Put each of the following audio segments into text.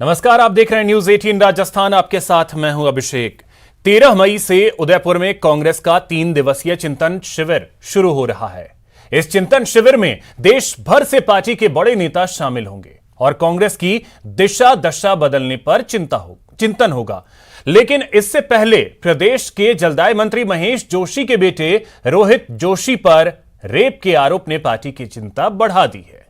नमस्कार, आप देख रहे हैं न्यूज 18 राजस्थान। आपके साथ मैं हूं अभिषेक। 13 मई से उदयपुर में कांग्रेस का 3 दिवसीय चिंतन शिविर शुरू हो रहा है। इस चिंतन शिविर में देश भर से पार्टी के बड़े नेता शामिल होंगे और कांग्रेस की दिशा दशा बदलने पर चिंतन होगा। लेकिन इससे पहले प्रदेश के जलदाय मंत्री महेश जोशी के बेटे रोहित जोशी पर रेप के आरोप ने पार्टी की चिंता बढ़ा दी है।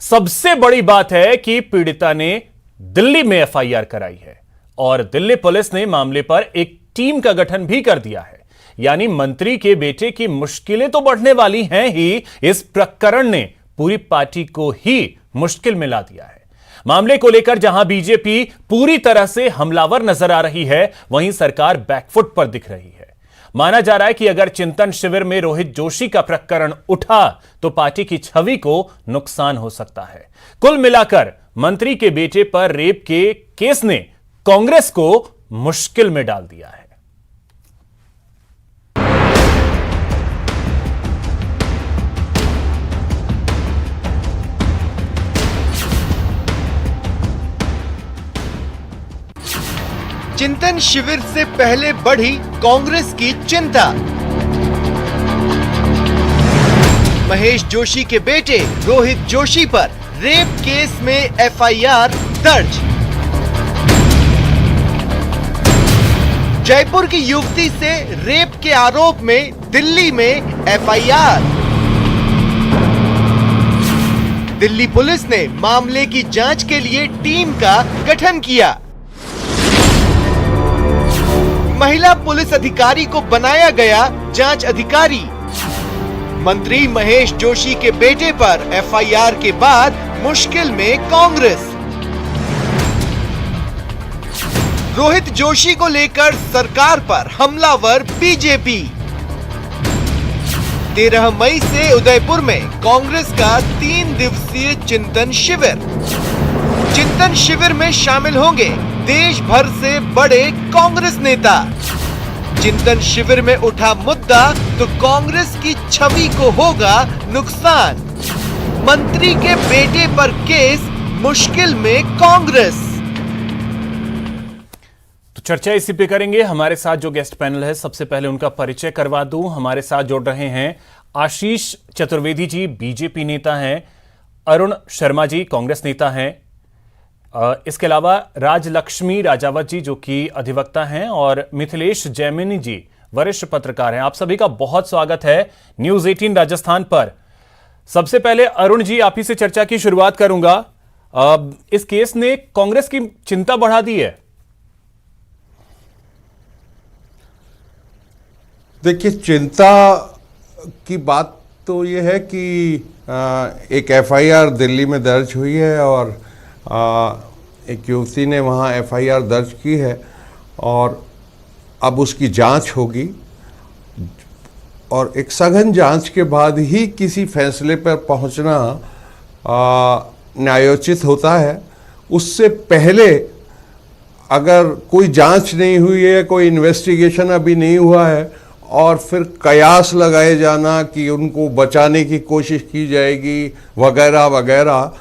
सबसे बड़ी बात है कि पीड़िता ने दिल्ली में एफआईआर कराई है और दिल्ली पुलिस ने मामले पर एक टीम का गठन भी कर दिया है। यानी मंत्री के बेटे की मुश्किलें तो बढ़ने वाली हैं ही, इस प्रकरण ने पूरी पार्टी को ही मुश्किल में ला दिया है। मामले को लेकर जहां बीजेपी पूरी तरह से हमलावर नजर आ रही है, वहीं सरकार बैकफुट पर दिख रही है। माना जा रहा है कि अगर चिंतन शिविर में रोहित जोशी का प्रकरण उठा तो पार्टी की छवि को नुकसान हो सकता है। कुल मिलाकर मंत्री के बेटे पर रेप के केस ने कांग्रेस को मुश्किल में डाल दिया है। चिंतन शिविर से पहले बढ़ी कांग्रेस की चिंता। महेश जोशी के बेटे रोहित जोशी पर रेप केस में एफआईआर दर्ज। जयपुर की युवती से रेप के आरोप में दिल्ली में एफआईआर। दिल्ली पुलिस ने मामले की जांच के लिए टीम का गठन किया। महिला पुलिस अधिकारी को बनाया गया जांच अधिकारी। मंत्री महेश जोशी के बेटे पर एफआईआर के बाद मुश्किल में कांग्रेस। रोहित जोशी को लेकर सरकार पर हमलावर बीजेपी। 13 मई से उदयपुर में कांग्रेस का 3 दिवसीय चिंतन शिविर। चिंतन शिविर में शामिल होंगे देश भर से बड़े कांग्रेस नेता। चिंतन शिविर में उठा मुद्दा तो कांग्रेस की छवि को होगा नुकसान। मंत्री के बेटे पर केस, मुश्किल में कांग्रेस। तो चर्चा इसी पे करेंगे। हमारे साथ जो गेस्ट पैनल है, सबसे पहले उनका परिचय करवा दूं। हमारे साथ जुड़ रहे हैं आशीष चतुर्वेदी जी, बीजेपी नेता हैं। अरुण शर्मा जी, कांग्रेस नेता हैं। इसके अलावा राजलक्ष्मी राजावत जी, जो कि अधिवक्ता हैं, और मिथिलेश जैमिनी जी, वरिष्ठ पत्रकार हैं। आप सभी का बहुत स्वागत है न्यूज 18 राजस्थान पर। सबसे पहले अरुण जी, आप ही से चर्चा की शुरुआत करूंगा। इस केस ने कांग्रेस की चिंता बढ़ा दी है। देखिए, चिंता की बात तो यह है कि एक एफआईआर दिल्ली में दर्ज हुई है और एक युवती ने वहाँ एफआईआर दर्ज की है और अब उसकी जांच होगी और एक सघन जांच के बाद ही किसी फैसले पर पहुंचना न्यायोचित होता है। उससे पहले अगर कोई जांच नहीं हुई है, कोई इन्वेस्टिगेशन अभी नहीं हुआ है और फिर कयास लगाए जाना कि उनको बचाने की कोशिश की जाएगी वगैरह वगैरह,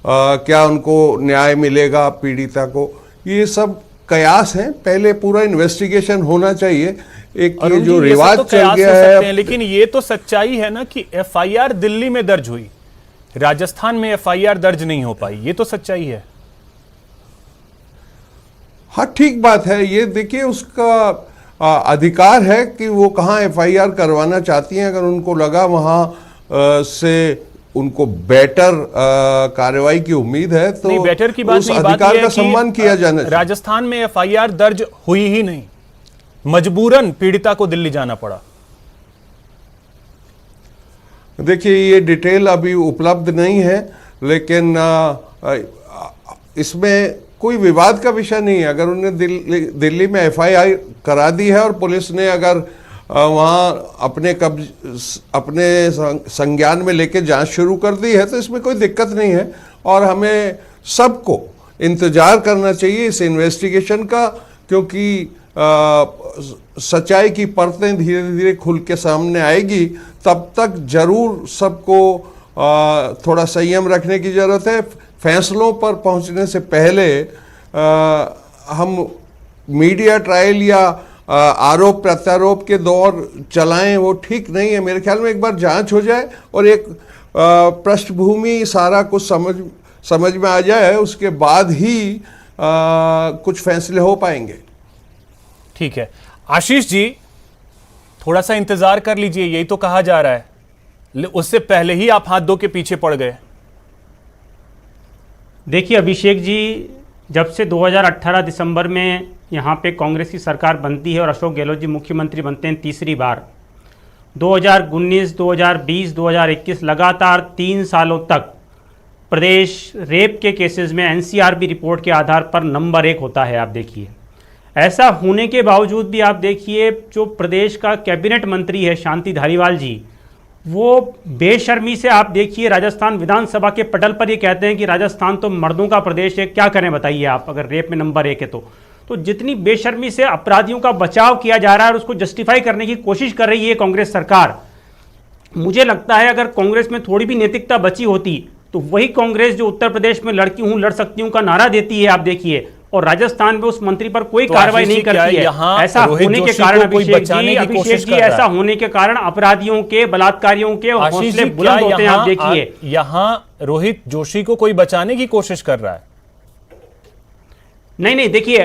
क्या उनको न्याय मिलेगा पीड़िता को, ये सब कयास हैं। पहले पूरा इन्वेस्टिगेशन होना चाहिए। एक ये जो रिवाज तो चल गया है, लेकिन ये तो सच्चाई है ना कि एफआईआर दिल्ली में दर्ज हुई, राजस्थान में एफआईआर दर्ज नहीं हो पाई। ये तो सच्चाई है। हाँ, ठीक बात है। ये देखिए, उसका अधिकार है कि वो कहाँ एफआईआर करवाना चाहती हैं। अगर उनको लगा वहाँ से उनको बेटर कार्रवाई की उम्मीद है तो नहीं, बेटर की बात उस नहीं, अधिकार बात का सम्मान किया जाना चाहिए। राजस्थान में एफआईआर दर्ज हुई ही नहीं, मजबूरन पीड़िता को दिल्ली जाना पड़ा। देखिए, ये डिटेल अभी उपलब्ध नहीं है, लेकिन इसमें कोई विवाद का विषय नहीं है। अगर उन्होंने दिल्ली में एफआईआर करा दी है और पुलिस ने अगर वहाँ अपने संज्ञान में लेके जांच शुरू कर दी है तो इसमें कोई दिक्कत नहीं है और हमें सबको इंतजार करना चाहिए इस इन्वेस्टिगेशन का, क्योंकि सच्चाई की परतें धीरे धीरे खुल के सामने आएगी। तब तक जरूर सबको थोड़ा संयम रखने की ज़रूरत है। फैसलों पर पहुंचने से पहले हम मीडिया ट्रायल या आरोप प्रत्यारोप के दौर चलाएं, वो ठीक नहीं है। मेरे ख्याल में एक बार जांच हो जाए और एक पृष्ठभूमि सारा कुछ समझ में आ जाए, उसके बाद ही कुछ फैसले हो पाएंगे। ठीक है आशीष जी, थोड़ा सा इंतजार कर लीजिए, यही तो कहा जा रहा है। उससे पहले ही आप हाथ धो के पीछे पड़ गए। देखिए अभिषेक जी, जब से 2018 दिसंबर में यहाँ पे कांग्रेस की सरकार बनती है और अशोक गहलोत जी मुख्यमंत्री बनते हैं तीसरी बार, 2019, 2020, 2021 लगातार 3 सालों तक प्रदेश रेप के केसेस में एनसीआरबी रिपोर्ट के आधार पर नंबर 1 होता है। आप देखिए, ऐसा होने के बावजूद भी आप देखिए जो प्रदेश का कैबिनेट मंत्री है शांति धारीवाल जी, वो बेशर्मी से आप देखिए राजस्थान विधानसभा के पटल पर ये कहते हैं कि राजस्थान तो मर्दों का प्रदेश है। क्या करें बताइए आप, अगर रेप में नंबर 1 है तो जितनी बेशर्मी से अपराधियों का बचाव किया जा रहा है और उसको जस्टिफाई करने की कोशिश कर रही है कांग्रेस सरकार। मुझे लगता है अगर कांग्रेस में थोड़ी भी नैतिकता बची होती तो वही कांग्रेस जो उत्तर प्रदेश में लड़की हूं लड़ सकती हूं का नारा देती है आप देखिए, और राजस्थान में उस मंत्री पर कोई कार्रवाई नहीं करती है। ऐसा होने के कारण अभिषेक जी ऐसा होने के कारण अपराधियों के, बलात्कारियों के हौसले बुलंद होते हैं। आप देखिए यहां रोहित जोशी को कोई बचाने की कोशिश कर रहा है। नहीं, देखिए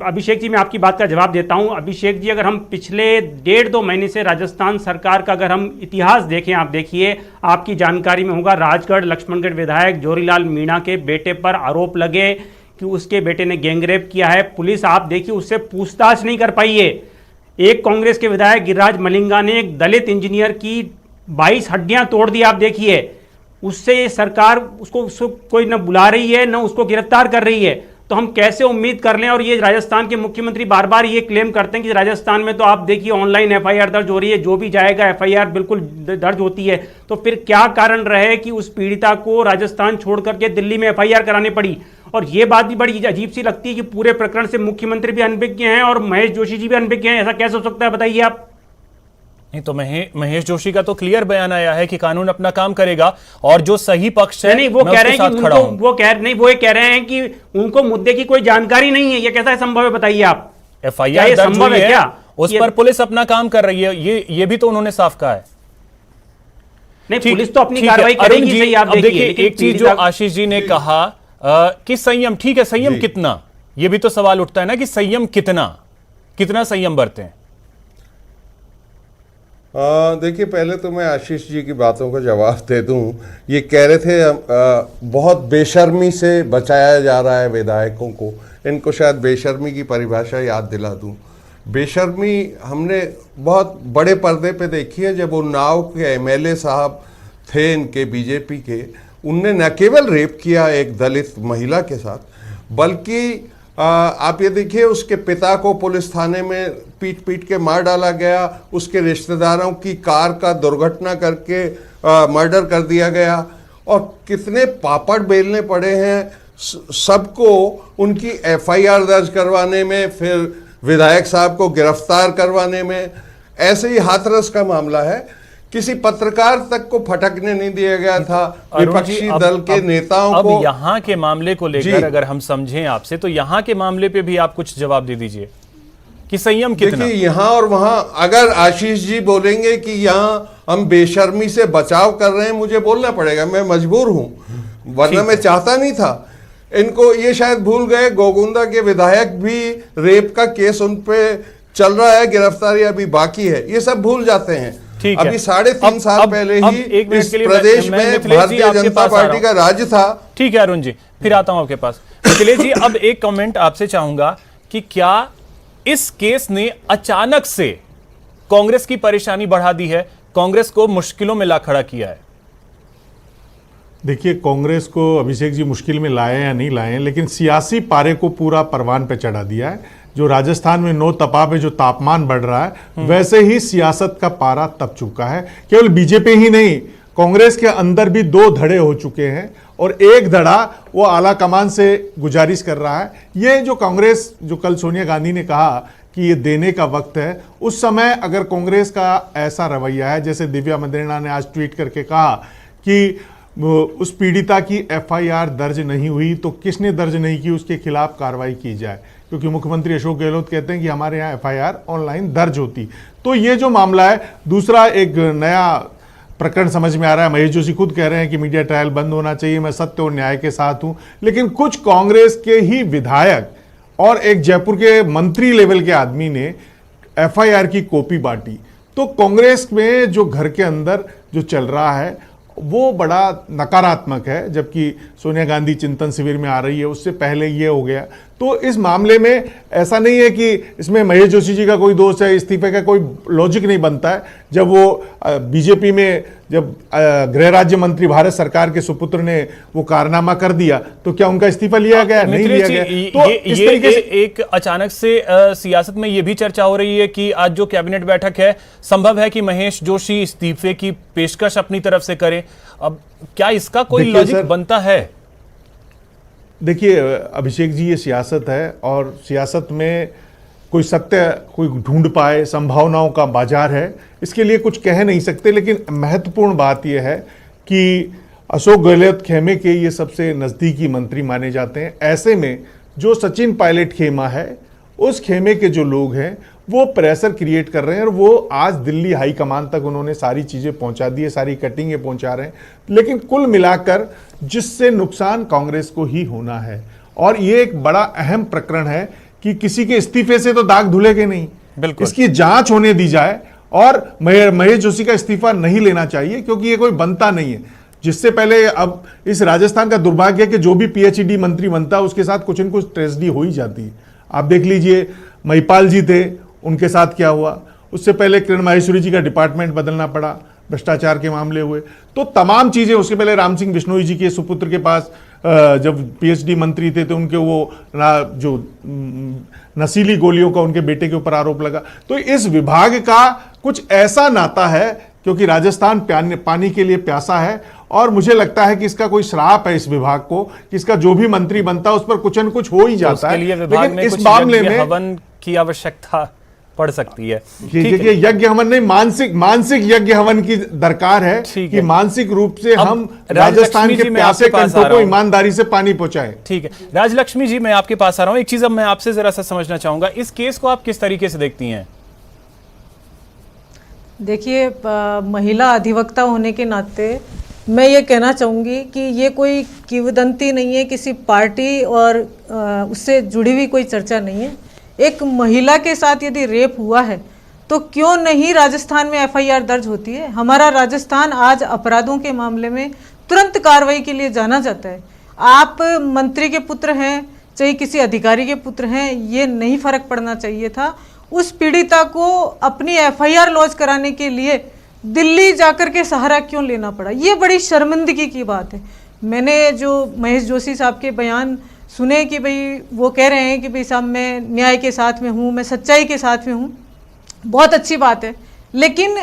अभिषेक जी, मैं आपकी बात का जवाब देता हूं। अभिषेक जी, अगर हम पिछले 1.5-2 महीने से राजस्थान सरकार का अगर हम इतिहास देखें, आप देखिए, आपकी जानकारी में होगा, राजगढ़ लक्ष्मणगढ़ विधायक जोरीलाल मीणा के बेटे पर आरोप लगे कि उसके बेटे ने गैंगरेप किया है। पुलिस आप देखिए उससे पूछताछ नहीं कर पाई है। एक कांग्रेस के विधायक गिरिराज मलिंगा ने एक दलित इंजीनियर की 22 हड्डियां तोड़ दी। आप देखिए, उससे सरकार उसको कोई न बुला रही है, न उसको गिरफ्तार कर रही है। तो हम कैसे उम्मीद कर लें? और ये राजस्थान के मुख्यमंत्री बार बार ये क्लेम करते हैं कि राजस्थान में तो आप देखिए ऑनलाइन एफआईआर दर्ज हो रही है, जो भी जाएगा एफआईआर बिल्कुल दर्ज होती है। तो फिर क्या कारण रहे कि उस पीड़िता को राजस्थान छोड़ करके दिल्ली में एफआईआर करानी पड़ी? और ये बात भी बड़ी अजीब सी लगती है कि पूरे प्रकरण से मुख्यमंत्री भी अनभिज्ञ हैं और महेश जोशी जी भी अनभिज्ञ हैं। ऐसा कैसे हो सकता है बताइए आप? नहीं तो महेश जोशी का तो क्लियर बयान आया है कि कानून अपना काम करेगा और जो सही पक्ष है नहीं, वो कह रहे हैं कि उनको वो कह रहे हैं कि उनको मुद्दे की कोई जानकारी नहीं है। ये कैसा संभव है बताइए आप? एफआईआर दर्ज हुई है क्या? उस पर पुलिस अपना काम कर रही है, ये भी तो उन्होंने साफ कहा है। नहीं, पुलिस तो अपनी कार्रवाई करेगी। सही, आप देखिए एक चीज जो आशीष जी ने कहा कि संयम, ठीक है, संयम कितना, ये भी तो सवाल उठता है ना कि संयम कितना संयम बरतें। देखिए, पहले तो मैं आशीष जी की बातों का जवाब दे दूं। ये कह रहे थे बहुत बेशर्मी से बचाया जा रहा है विधायकों को। इनको शायद बेशर्मी की परिभाषा याद दिला दूं। बेशर्मी हमने बहुत बड़े पर्दे पे देखी है। जब उन्नाव के एमएलए साहब थे इनके बीजेपी के, उनने न केवल रेप किया एक दलित महिला के साथ, बल्कि आप ये देखिए उसके पिता को पुलिस थाने में पीट के मार डाला गया। उसके रिश्तेदारों की कार का दुर्घटना करके मर्डर कर दिया गया। और कितने पापड़ बेलने पड़े हैं सबको उनकी एफआईआर दर्ज करवाने में, फिर विधायक साहब को गिरफ्तार करवाने में। ऐसे ही हाथरस का मामला है, किसी पत्रकार तक को फटकने नहीं दिया गया था। विपक्षी दल के नेताओं को। यहां के मामले को लेकर अगर हम समझें आपसे, तो यहां के मामले पे भी आप कुछ जवाब दे दीजिए कि संयम कितना। देखिए, यहां और वहां अगर आशीष जी बोलेंगे कि यहां हम बेशर्मी से बचाव कर रहे हैं, मुझे बोलना पड़ेगा, मैं मजबूर हूं, वरना मैं चाहता नहीं था। इनको ये शायद भूल गए, गोगुंदा के विधायक भी रेप का केस उन पे चल रहा है, गिरफ्तारी अभी बाकी है, ये सब भूल जाते हैं। अभी 3.5 साल पहले ही इस प्रदेश में भारतीय जनता पार्टी का राज था। ठीक है अरुण जी, फिर आता हूं आपके पास। मिथिलेश जी, अब एक कमेंट आपसे चाहूंगा कि क्या इस केस ने अचानक से कांग्रेस की परेशानी बढ़ा दी है, कांग्रेस को मुश्किलों में ला खड़ा किया है? देखिए, कांग्रेस को अभिषेक जी मुश्किल में लाए या नहीं लाए, लेकिन सियासी पारे को पूरा परवान पे चढ़ा दिया है। जो राजस्थान में नो तपा पे जो तापमान बढ़ रहा है, वैसे ही सियासत का पारा तप चुका है। केवल बीजेपी ही नहीं, कांग्रेस के अंदर भी 2 धड़े हो चुके हैं और एक धड़ा वो आला कमान से गुजारिश कर रहा है। ये जो कांग्रेस, जो कल सोनिया गांधी ने कहा कि ये देने का वक्त है, उस समय अगर कांग्रेस का ऐसा रवैया है, जैसे दिव्या मंदेरणा ने आज ट्वीट करके कहा कि उस पीड़िता की एफआईआर दर्ज नहीं हुई तो किसने दर्ज नहीं की उसके खिलाफ कार्रवाई की जाए, क्योंकि मुख्यमंत्री अशोक गहलोत कहते हैं कि हमारे यहाँ एफआईआर ऑनलाइन दर्ज होती। तो ये जो मामला है, दूसरा एक नया प्रकरण समझ में आ रहा है, महेश जोशी खुद कह रहे हैं कि मीडिया ट्रायल बंद होना चाहिए, मैं सत्य और न्याय के साथ हूं, लेकिन कुछ कांग्रेस के ही विधायक और एक जयपुर के मंत्री लेवल के आदमी ने एफआईआर की कॉपी बांटी। तो कांग्रेस में जो घर के अंदर जो चल रहा है वो बड़ा नकारात्मक है, जबकि सोनिया गांधी चिंतन शिविर में आ रही है, उससे पहले ये हो गया। तो इस मामले में ऐसा नहीं है कि इसमें महेश जोशी जी का कोई दोष है, इस्तीफे का कोई लॉजिक नहीं बनता है। जब वो बीजेपी में जब गृह राज्य मंत्री भारत सरकार के सुपुत्र ने वो कारनामा कर दिया तो क्या उनका इस्तीफा लिया गया? नहीं लिया गया। तो इस तरीके से एक अचानक से सियासत में ये भी चर्चा हो रही है कि आज जो कैबिनेट बैठक है, संभव है कि महेश जोशी इस्तीफे की पेशकश अपनी तरफ से करें। अब क्या इसका कोई लॉजिक बनता है? देखिए अभिषेक जी, ये सियासत है और सियासत में कोई सत्य कोई ढूंढ पाए, संभावनाओं का बाजार है, इसके लिए कुछ कह नहीं सकते। लेकिन महत्वपूर्ण बात यह है कि अशोक गहलोत खेमे के ये सबसे नज़दीकी मंत्री माने जाते हैं। ऐसे में जो सचिन पायलट खेमा है, उस खेमे के जो लोग हैं वो प्रेशर क्रिएट कर रहे हैं और वो आज दिल्ली हाईकमान तक उन्होंने सारी चीज़ें पहुंचा दी है, सारी कटिंगें पहुंचा रहे हैं। लेकिन कुल मिलाकर जिससे नुकसान कांग्रेस को ही होना है, और ये एक बड़ा अहम प्रकरण है कि किसी के इस्तीफे से तो दाग धुलेगे नहीं, बिल्कुल इसकी जांच होने दी जाए। और महेश जोशी का इस्तीफा नहीं लेना चाहिए, क्योंकि ये कोई बनता नहीं है। जिससे पहले अब इस राजस्थान का दुर्भाग्य है कि जो भी पीएचडी मंत्री बनता है उसके साथ कुछ न कुछ ट्रेजेडी हो ही जाती है। आप देख लीजिए, महिपाल जी थे, उनके साथ क्या हुआ। उससे पहले किरण माहेश्वरी जी का डिपार्टमेंट बदलना पड़ा, भ्रष्टाचार के मामले हुए। तो तमाम चीजें, उसके पहले राम सिंह बिश्नोई जी के सुपुत्र के पास जब पीएचडी मंत्री थे तो उनके वो जो नशीली गोलियों का उनके बेटे के ऊपर आरोप लगा। तो इस विभाग का कुछ ऐसा नाता है, क्योंकि राजस्थान पानी के लिए प्यासा है, और मुझे लगता है कि इसका कोई श्राप है इस विभाग को, कि इसका जो भी मंत्री बनता है उस पर कुछ न कुछ हो ही जाता है। लेकिन इस मामले में हवन की आवश्यकता पड़ सकती है। देखिए, यज्ञ हवन नहीं, मानसिक यज्ञ हवन की दरकार है कि मानसिक रूप से हम राजस्थान के प्यासे कंठों को ईमानदारी से पानी पहुंचाएं। ठीक है, राजलक्ष्मी जी, मैं आपके पास आ रहा हूं। एक चीज अब मैं आपसे जरा सा समझना चाहूंगा, इस केस को आप किस तरीके से देखती हैं? देखिए, महिला अधिवक्ता होने के नाते मैं ये कहना चाहूँगी कि ये कोई किंवदंती नहीं है, किसी पार्टी और उससे जुड़ी हुई कोई चर्चा नहीं है। एक महिला के साथ यदि रेप हुआ है तो क्यों नहीं राजस्थान में एफआईआर दर्ज होती है। हमारा राजस्थान आज अपराधों के मामले में तुरंत कार्रवाई के लिए जाना जाता है। आप मंत्री के पुत्र हैं चाहे किसी अधिकारी के पुत्र हैं, ये नहीं फर्क पड़ना चाहिए था। उस पीड़िता को अपनी एफआईआर लॉन्च कराने के लिए दिल्ली जाकर के सहारा क्यों लेना पड़ा, ये बड़ी शर्मिंदगी की बात है। मैंने जो महेश जोशी साहब के बयान सुने कि भाई वो कह रहे हैं कि भाई साहब मैं न्याय के साथ में हूँ, मैं सच्चाई के साथ में हूँ, बहुत अच्छी बात है। लेकिन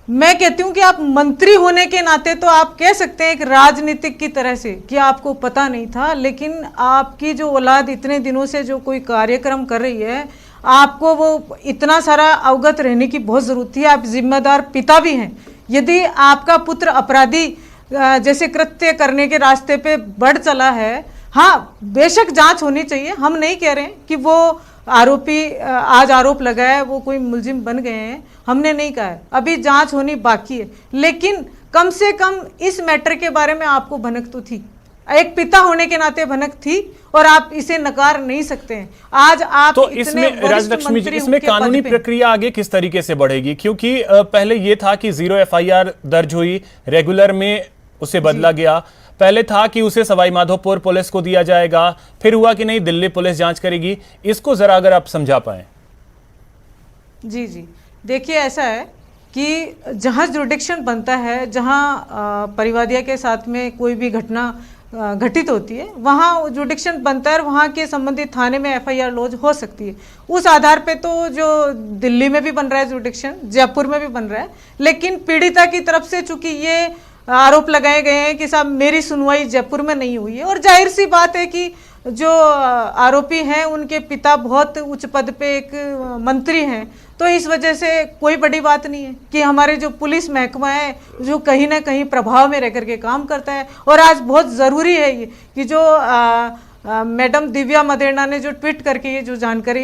मैं कहती हूँ कि आप मंत्री होने के नाते तो आप कह सकते हैं एक राजनीतिक की तरह से कि आपको पता नहीं था, लेकिन आपकी जो औलाद इतने दिनों से जो कोई कार्यक्रम कर रही है, आपको वो इतना सारा अवगत रहने की बहुत ज़रूरत थी। आप जिम्मेदार पिता भी हैं। यदि आपका पुत्र अपराधी जैसे कृत्य करने के रास्ते पे बढ़ चला है, हाँ बेशक जांच होनी चाहिए, हम नहीं कह रहे हैं कि वो आरोपी आज आरोप लगाया वो कोई मुलजिम बन गए हैं, हमने नहीं कहा है, अभी जांच होनी बाकी है। लेकिन कम से कम इस मैटर के बारे में आपको भनक तो थी, एक पिता होने के नाते भनक थी, और आप इसे नकार नहीं सकते हैं। आज आप तो इसमें राजलक्ष्मी जी, इसमें कानूनी प्रक्रिया आगे किस तरीके से बढ़ेगी? क्योंकि पहले ये था कि 0 एफआईआर दर्ज हुई, रेगुलर में उसे बदला गया। पहले था कि उसे सवाई माधोपुर पुलिस को दिया जाएगा, फिर हुआ कि नहीं दिल्ली पुलिस जांच करेगी। इसको जरा अगर आप समझा पाए। जी जी, देखिए ऐसा है कि जहां जुरिडिक्शन बनता है, जहां परिवादिया के साथ में कोई भी घटना घटित होती है, वहाँ जुडिक्शन बनता है और वहाँ के संबंधित थाने में एफआईआर लॉन्च हो सकती है। उस आधार पे तो जो दिल्ली में भी बन रहा है जुडिक्शन, जयपुर में भी बन रहा है, लेकिन पीड़िता की तरफ से चूंकि ये आरोप लगाए गए हैं कि साहब मेरी सुनवाई जयपुर में नहीं हुई है, और जाहिर सी बात है कि जो आरोपी हैं उनके पिता बहुत उच्च पद पे एक मंत्री हैं, तो इस वजह से कोई बड़ी बात नहीं है कि हमारे जो पुलिस महकमा है जो कहीं ना कहीं प्रभाव में रह करके काम करता है। और आज बहुत ज़रूरी है ये कि जो मैडम दिव्या मदेरणा ने जो ट्वीट करके ये जो जानकारी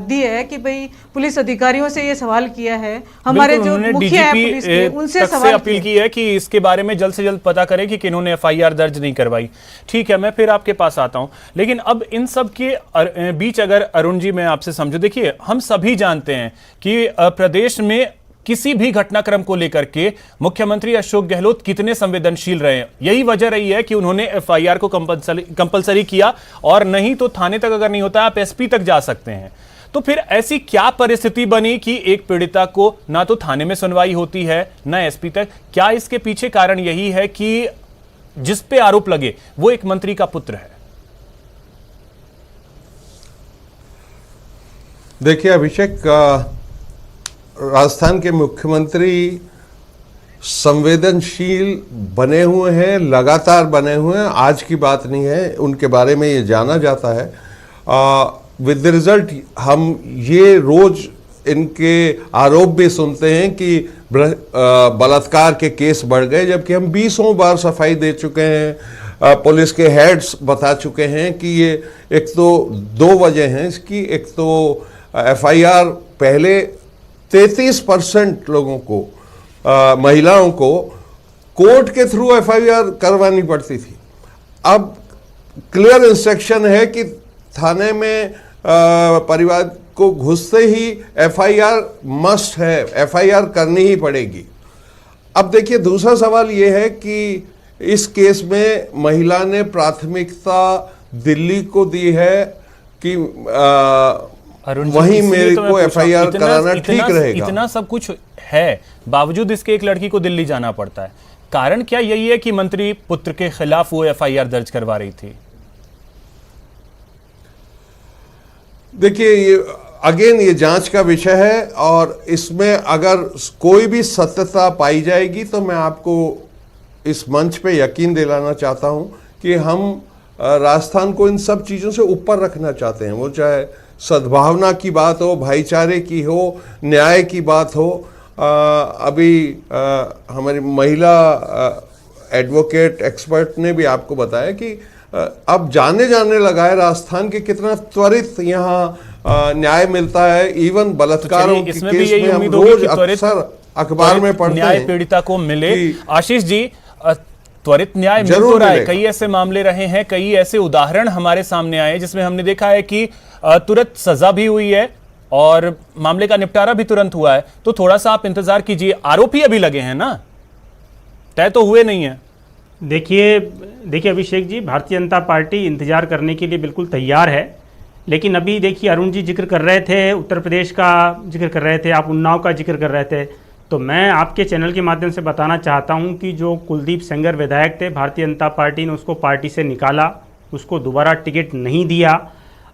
दी है कि भाई पुलिस अधिकारियों से ये सवाल किया है, हमारे जो मुखिया है पुलिस के उनसे सवाल अपील की है कि इसके बारे में जल्द से जल्द पता करें कि किन्होंने एफआईआर दर्ज नहीं करवाई। ठीक है, मैं फिर आपके पास आता हूं, लेकिन अब इन सब के बीच अगर अरुण जी मैं आपसे समझूं, देखिए हम सभी जानते हैं कि प्रदेश में किसी भी घटनाक्रम को लेकर के मुख्यमंत्री अशोक गहलोत कितने संवेदनशील रहे हैं। यही वजह रही है कि उन्होंने एफआईआर को कंपलसरी किया, और नहीं तो थाने तक अगर नहीं होता आप एसपी तक जा सकते हैं। तो फिर ऐसी क्या परिस्थिति बनी कि एक पीड़िता को ना तो थाने में सुनवाई होती है ना एसपी तक? क्या इसके पीछे कारण यही है कि जिस पे आरोप लगे वो एक मंत्री का पुत्र है? देखिए अभिषेक, राजस्थान के मुख्यमंत्री संवेदनशील बने हुए हैं, लगातार बने हुए हैं, आज की बात नहीं है, उनके बारे में ये जाना जाता है। विद द रिजल्ट हम ये रोज इनके आरोप भी सुनते हैं कि बलात्कार के केस बढ़ गए, जबकि हम 20 बार सफाई दे चुके हैं। पुलिस के हेड्स बता चुके हैं कि ये एक तो 2 वजह हैं इसकी। एक तो एफआईआर पहले 33% लोगों को, महिलाओं को कोर्ट के थ्रू एफआईआर करवानी पड़ती थी। अब क्लियर इंस्ट्रक्शन है कि थाने में परिवार को घुसते ही एफआईआर मस्ट है, एफआईआर करनी ही पड़ेगी। अब देखिए दूसरा सवाल ये है कि इस केस में महिला ने प्राथमिकता दिल्ली को दी है कि वहीं मेरे को एफआईआर कराना ठीक रहेगा। इतना सब कुछ है, बावजूद इसके एक लड़की को दिल्ली जाना पड़ता है। कारण क्या यही है कि मंत्री पुत्र के खिलाफ वो एफआईआर दर्ज करवा रही थी? देखिए ये जांच का विषय है, और इसमें अगर कोई भी सत्यता पाई जाएगी तो मैं आपको इस मंच पे यकीन दिलाना चाहता हूं कि हम राजस्थान को इन सब चीज़ों से ऊपर रखना चाहते हैं। वो चाहे सद्भावना की बात हो, भाईचारे की हो, न्याय की बात हो। अभी हमारी महिला एडवोकेट एक्सपर्ट ने भी आपको बताया कि अब जाने लगा है राजस्थान के कितना त्वरित यहाँ न्याय मिलता है। इवन बलात्कारों के केस में हम रोज अक्सर अखबार में पढ़ते हैं न्याय पीड़िता को मिले। आशीष जी, त्वरित न्याय मिल तो रहा है, कई ऐसे मामले रहे हैं, कई ऐसे उदाहरण हमारे सामने आए जिसमें हमने देखा है कि तुरंत सजा भी हुई है और मामले का निपटारा भी तुरंत हुआ है। तो थोड़ा सा आप इंतजार कीजिए, आरोपी अभी लगे हैं ना, तय तो हुए नहीं है। देखिए अभिषेक जी, भारतीय जनता पार्टी इंतजार करने के लिए बिल्कुल तैयार है। लेकिन अभी देखिए अरुण जी जिक्र कर रहे थे, उत्तर प्रदेश का जिक्र कर रहे थे, आप उन्नाव का जिक्र कर रहे थे, तो मैं आपके चैनल के माध्यम से बताना चाहता हूं कि जो कुलदीप सेंगर विधायक थे, भारतीय जनता पार्टी ने उसको पार्टी से निकाला, उसको दोबारा टिकट नहीं दिया।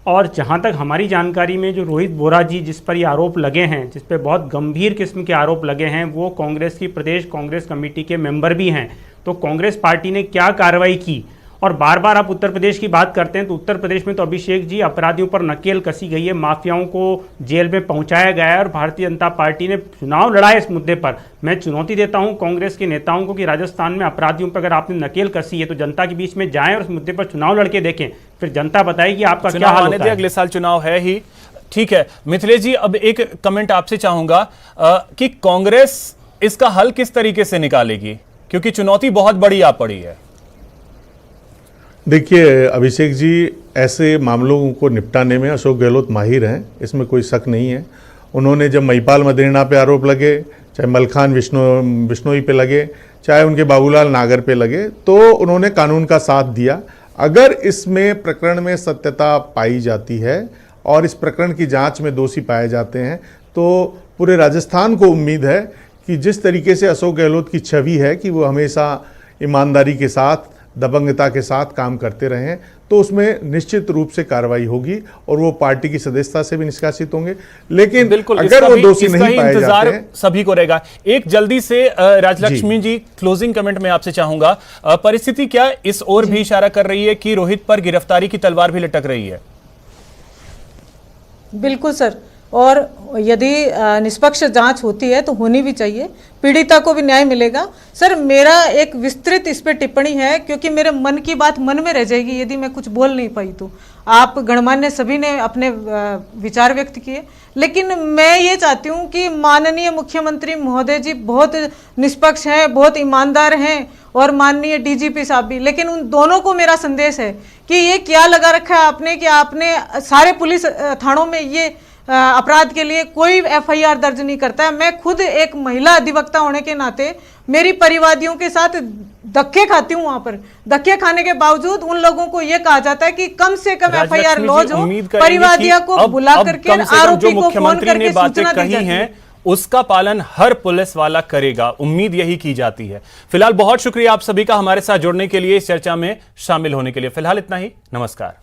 और जहां तक हमारी जानकारी में जो रोहित बोरा जी जिस पर ये आरोप लगे हैं, जिस पर बहुत गंभीर किस्म के आरोप लगे हैं, वो कांग्रेस की प्रदेश कांग्रेस कमेटी के मेंबर भी हैं। तो कांग्रेस पार्टी ने क्या कार्रवाई की? और बार बार आप उत्तर प्रदेश की बात करते हैं, तो उत्तर प्रदेश में तो अभिषेक जी अपराधियों पर नकेल कसी गई है, माफियाओं को जेल में पहुंचाया गया है, और भारतीय जनता पार्टी ने चुनाव लड़ा है इस मुद्दे पर। मैं चुनौती देता हूं कांग्रेस के नेताओं को कि राजस्थान में अपराधियों पर अगर आपने नकेल कसी है तो जनता के बीच में जाएं और उस मुद्दे पर चुनाव लड़के देखें, फिर जनता बताएगी आपका क्या हाल होता है। अगले साल चुनाव है ही, ठीक है। मिथिलेश जी, अब एक कमेंट आपसे चाहूंगा कि कांग्रेस इसका हल किस तरीके से निकालेगी, क्योंकि चुनौती बहुत बड़ी आ पड़ी है। देखिए अभिषेक जी, ऐसे मामलों को निपटाने में अशोक गहलोत माहिर हैं, इसमें कोई शक नहीं है। उन्होंने जब महिपाल मदेरणा पे आरोप लगे, चाहे मलखान बिश्नोई पे लगे, चाहे उनके बाबूलाल नागर पे लगे, तो उन्होंने कानून का साथ दिया। अगर इसमें प्रकरण में सत्यता पाई जाती है और इस प्रकरण की जांच में दोषी पाए जाते हैं, तो पूरे राजस्थान को उम्मीद है कि जिस तरीके से अशोक गहलोत की छवि है कि वो हमेशा ईमानदारी के साथ दबंगता के साथ काम करते रहे हैं, तो उसमें निश्चित रूप से कार्रवाई होगी और वो पार्टी की सदस्यता से भी निष्कासित होंगे। लेकिन बिल्कुल, अगर वो दोषी इसका नहीं ही पाए इंतजार जाते हैं, सभी को रहेगा। एक जल्दी से राजलक्ष्मी जी क्लोजिंग कमेंट में आपसे चाहूंगा, परिस्थिति क्या इस ओर भी इशारा कर रही है कि रोहित पर गिरफ्तारी की तलवार भी लटक रही है? बिल्कुल सर, और यदि निष्पक्ष जांच होती है तो होनी भी चाहिए, पीड़िता को भी न्याय मिलेगा। सर मेरा एक विस्तृत इस पे टिप्पणी है, क्योंकि मेरे मन की बात मन में रह जाएगी यदि मैं कुछ बोल नहीं पाई तो। आप गणमान्य सभी ने अपने विचार व्यक्त किए, लेकिन मैं ये चाहती हूँ कि माननीय मुख्यमंत्री महोदय जी बहुत निष्पक्ष हैं, बहुत ईमानदार हैं, और माननीय डीजीपी साहब भी। लेकिन उन दोनों को मेरा संदेश है कि ये क्या लगा रखा है आपने कि आपने सारे पुलिस थानों में ये अपराध के लिए कोई एफआईआर दर्ज नहीं करता है। मैं खुद एक महिला अधिवक्ता होने के नाते मेरी परिवादियों के साथ धक्के खाती हूँ, वहां पर धक्के खाने के बावजूद उन लोगों को यह कहा जाता है कि कम से कम एफआईआर लॉज हो, परिवादियों को बुला करके आरोपी को फोन करके सूचना दी जाती है, उसका पालन हर पुलिस वाला करेगा। उम्मीद यही की जाती है। फिलहाल बहुत शुक्रिया आप सभी का हमारे साथ जुड़ने के लिए, इस चर्चा में शामिल होने के लिए। फिलहाल इतना ही, नमस्कार।